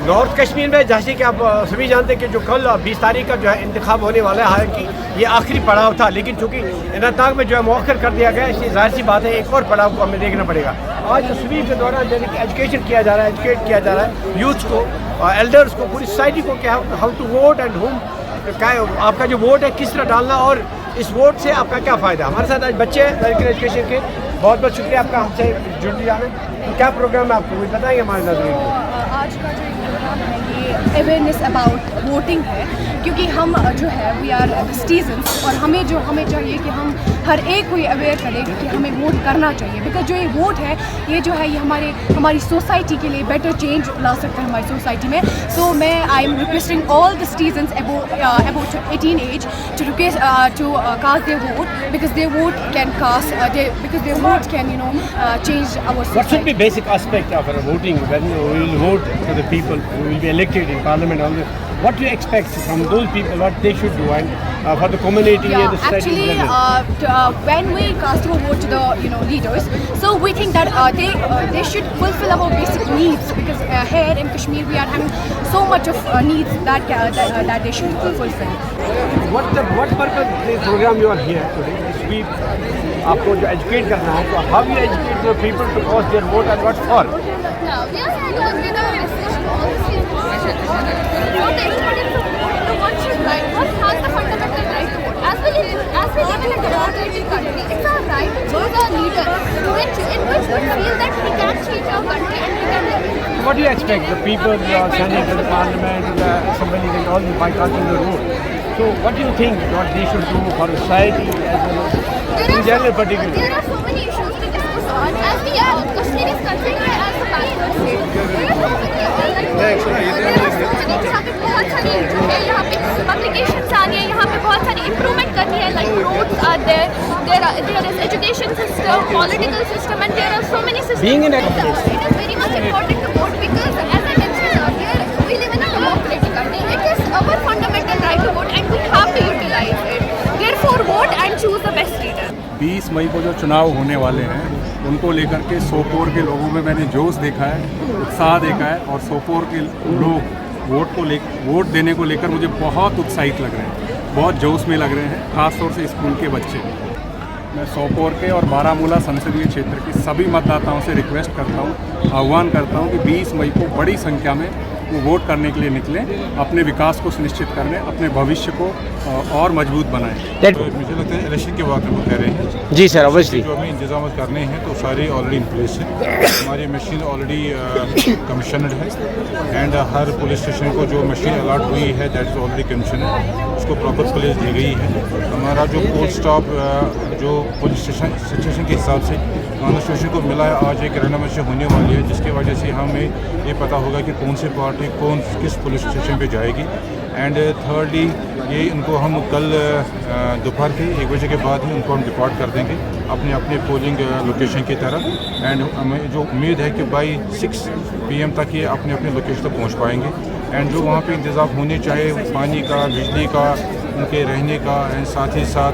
North Kashmir में जैसे कि आप सभी जानते हैं कि जो कल 20 तारीख का जो है इंतखाब होने वाला है, हालांकि ये आखिरी पड़ाव था, लेकिन चूँकि इनताक में जो है मौखर कर दिया गया, इसलिए जाहिर सी बात है एक और पड़ाव को हमें देखना पड़ेगा। आज स्वीप के दौरान जैसे कि एजुकेशन किया जा रहा है, एजुकेट किया जा रहा है यूथ को, एल्डर्स को, पूरी सोसाइटी को, क्या how to vote and home, क्या आपका जो वोट है किस तरह डालना और इस वोट से आपका क्या फ़ायदा। हमारे साथ आज बच्चे हैं मेडिकल एजुकेशन के, बहुत बहुत शुक्रिया आपका हमसे जुड़ दिया है। तो क्या प्रोग्राम है आपको कुछ बताएंगे हमारे नाज़रीन को? आज का जो प्रोग्राम है ये अवेयरनेस अबाउट वोटिंग है, क्योंकि हम जो है वी आर सिटीजन्स और हमें चाहिए कि हम हर एक को ये अवेयर करें कि हमें वोट करना चाहिए, बिकॉज जो ये वोट है ये जो है ये हमारी सोसाइटी के लिए बेटर चेंज ला सकता है हमारी सोसाइटी में। सो मैं I am requesting all the citizens about 18 age to cast their vote, because their vote can change our society. What should be basic aspect of our voting when we will vote for the people who will be elected in parliament? What do you expect from those people, what they should do, and for the community and the society? Actually, when we cast our vote to the leaders, so we think that they should fulfill our basic needs, because here in Kashmir we are having so much of needs that they should fulfill. What purpose this program you are here today? Sweep, आपको जो educate करना है, so how you educate the people to cast their vote and what for? No, we are here to give a message to all the citizens. What the importance of voting, one should right, one has the fundamental right to vote. As we live in a democratic country, it's our right to choose our leader in which we feel that he can change our country and he can live in. What do you expect? The people who are standing in the parliament, the assemblies and all boycotting the vote. So what do you think what they should do for society as well as in general particularly? There are so many issues to discuss on. As we are, Kashmir is considered as a backward state. There are so many यहाँ पे बहुत सारी जो है यहाँ पे applications आनी है, यहाँ पे बहुत सारी improvement करनी है, like roads are there is education system, political system, and there are so many systems. Being in it is very much important to vote, because as I mentioned earlier, we live in a democratic country. It is our fundamental right to vote and we have to utilize it. Therefore, vote and choose the best leader. 20 मई को जो चुनाव होने वाले हैं उनको लेकर के सोपोर के लोगों में मैंने जोश देखा है, उत्साह देखा है, और सोपोर के लोग वोट देने को लेकर मुझे बहुत उत्साहित लग रहे हैं, बहुत जोश में लग रहे हैं, ख़ासतौर से स्कूल के बच्चे। मैं सोपोर के और बारामूला संसदीय क्षेत्र के सभी मतदाताओं से रिक्वेस्ट करता हूँ, आह्वान करता हूँ कि 20 मई को बड़ी संख्या में वो वोट करने के लिए निकलें, अपने विकास को सुनिश्चित करने, अपने भविष्य को और मजबूत बनाएं। तो मुझे लगता है इलेक्शन के बाद वो कह रहे हैं। जी सर, ऑब्वियसली जो हमें इंतजाम करने हैं तो सारे ऑलरेडी इन प्लेस है। हमारी मशीन ऑलरेडी कमीशनड है, एंड हर पुलिस स्टेशन को जो मशीन अलॉट हुई है दैट इज़ ऑलरेडी कमीशन है, उसको प्रॉपर प्लेस दी गई है। हमारा जो पोल स्टॉप जो पुलिस स्टेशन के हिसाब से थाना स्टेशन को मिला है, आज एक रैंडमाइजेशन होने वाली है, जिसकी वजह से हमें ये पता होगा कि कौन सी पार्टी किस पुलिस स्टेशन पे जाएगी। एंड थर्डली ये इनको हम कल दोपहर के 1 बजे के बाद ही उनको हम डिपार्ट कर देंगे अपने अपने पोलिंग लोकेशन की तरफ। एंड हमें जो उम्मीद है कि बाई 6 PM तक ये अपने अपने लोकेशन तक पहुंच पाएंगे। एंड जो वहाँ पे इंतज़ाम होने चाहिए पानी का, बिजली का, उनके रहने का, एंड साथ ही साथ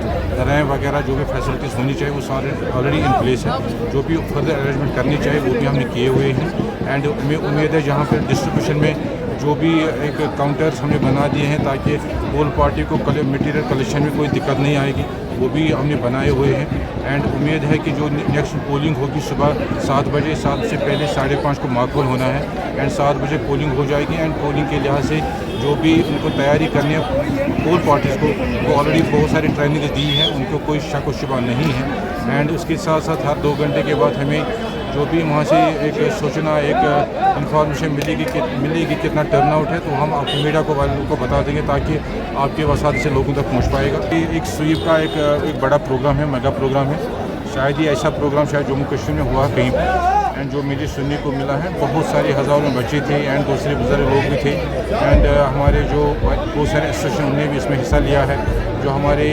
रैम वगैरह जो भी फैसिलिटीज़ होनी चाहिए वो सारे ऑलरेडी इन प्लेस है। जो भी फर्दर अरेंजमेंट करनी चाहिए वो भी हमने किए हुए हैं। एंड हमें उम्मीद है जहाँ पर डिस्ट्रीब्यूशन में जो भी एक काउंटर्स हमने बना दिए हैं ताकि पोल पार्टी को मटेरियल कलेक्शन में कोई दिक्कत नहीं आएगी, वो भी हमने बनाए हुए हैं। एंड उम्मीद है कि जो नेक्स्ट पोलिंग होगी सुबह 7 बजे, 7 से पहले 5:30 को माकूल होना है, एंड 7 बजे पोलिंग हो जाएगी। एंड पोलिंग के लिहाज से जो भी उनको तैयारी करनी है पोल पार्टीज़ को, वो ऑलरेडी बहुत सारी ट्रेनिंग दी है, उनको कोई शक व शुबा नहीं है। एंड उसके साथ साथ हर 2 घंटे के बाद हमें जो भी वहाँ से एक सूचना, एक इंफॉर्मेशन मिलेगी कितना टर्नआउट है, तो हम आपको मीडिया को वालों को बता देंगे ताकि आपके वसात से लोगों तक पहुँच पाएगा। ये एक स्वीप का एक बड़ा प्रोग्राम है, मेगा प्रोग्राम है। शायद ये ऐसा प्रोग्राम शायद जम्मू कश्मीर में हुआ कहीं पर। एंड जो मुझे सुनने को मिला है बहुत सारे हज़ारों बच्चे थे एंड दूसरे बुजुर्ग लोग भी थे। एंड हमारे जो बहुत सारे एसोसिएशन उन्होंने भी इसमें हिस्सा लिया है। जो हमारे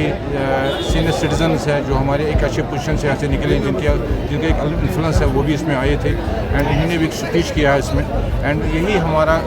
सीनियर सिटीजन्स हैं जो हमारे एक अच्छे पोजीशन से यहाँ से निकले, जिनका एक इन्फ्लुएंस है, वो भी इसमें आए थे। एंड इन्होंने भी एक स्पीच किया है इसमें। एंड यही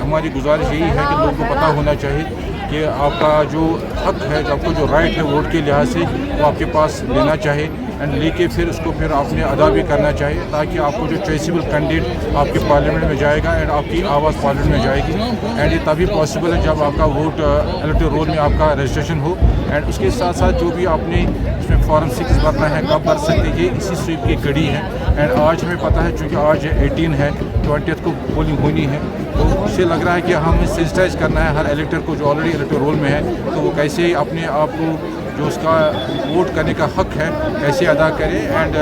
हमारी गुजारिश यही है कि लोगों को पता होना चाहिए कि आपका जो हक है, आपको जो राइट है वोट के लिहाज से वो आपके पास लेना चाहिए। एंड लेके फिर उसको फिर आपने अदा भी करना चाहिए, ताकि आपको जो चॉइसेबल कैंडिडेट आपके पार्लियामेंट में जाएगा एंड आपकी आवाज़ पार्लियामेंट में जाएगी। एंड ये तभी पॉसिबल है जब आपका वोट इलेक्टोरल रोल में आपका रजिस्ट्रेशन हो। एंड उसके साथ साथ जो भी आपने इसमें फॉर्म 6 भरना है, कब भर सकते हैं, ये इसी स्वीप की कड़ी है। एंड आज हमें पता है, चूँकि आज 18 है, 20 को पोलिंग होनी है, तो उससे लग रहा है कि हमें सेंसिटाइज करना है हर इलेक्टर को जो ऑलरेडी इलेक्टोरल रोल में है, तो वो कैसे अपने आप को जो उसका वोट करने का हक है कैसे अदा करे। एंड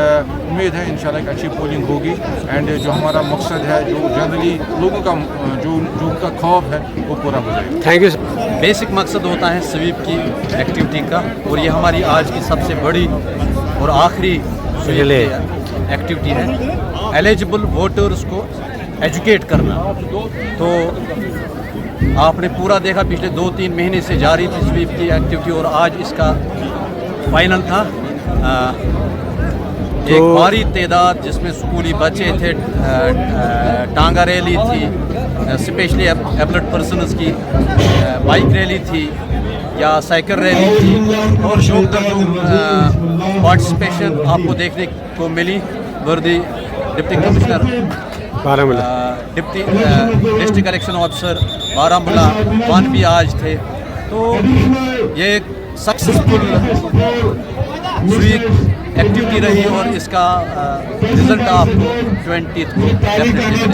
उम्मीद है इंशाल्लाह एक अच्छी पोलिंग होगी। एंड जो हमारा मकसद है, जो जनरली लोगों का जो उनका खौफ है, वो पूरा हो जाएगा। Thank you. बेसिक मकसद होता है स्वीप की एक्टिविटी का, और ये हमारी आज की सबसे बड़ी और आखिरी एक्टिविटी है। एलिजिबल वोटर्स को एजुकेट करना। तो आपने पूरा देखा, पिछले 2-3 महीने से जारी थी स्वीप की एक्टिविटी, और आज इसका फाइनल था। एक भारी तादाद जिसमें स्कूली बच्चे थे, टांगा रैली थी, स्पेशली एबल्ड पर्सनस की बाइक रैली थी या साइकिल रैली थी, और जो पार्टिसिपेशन आपको देखने को मिली। वर्दी deputy commissioner Baramulla, deputy district election officer Baramulla 1 भी आज थे। तो ये एक सक्सेसफुल स्वीप एक्टिविटी रही, और इसका रिजल्ट आपको 20th को डेफिनेटली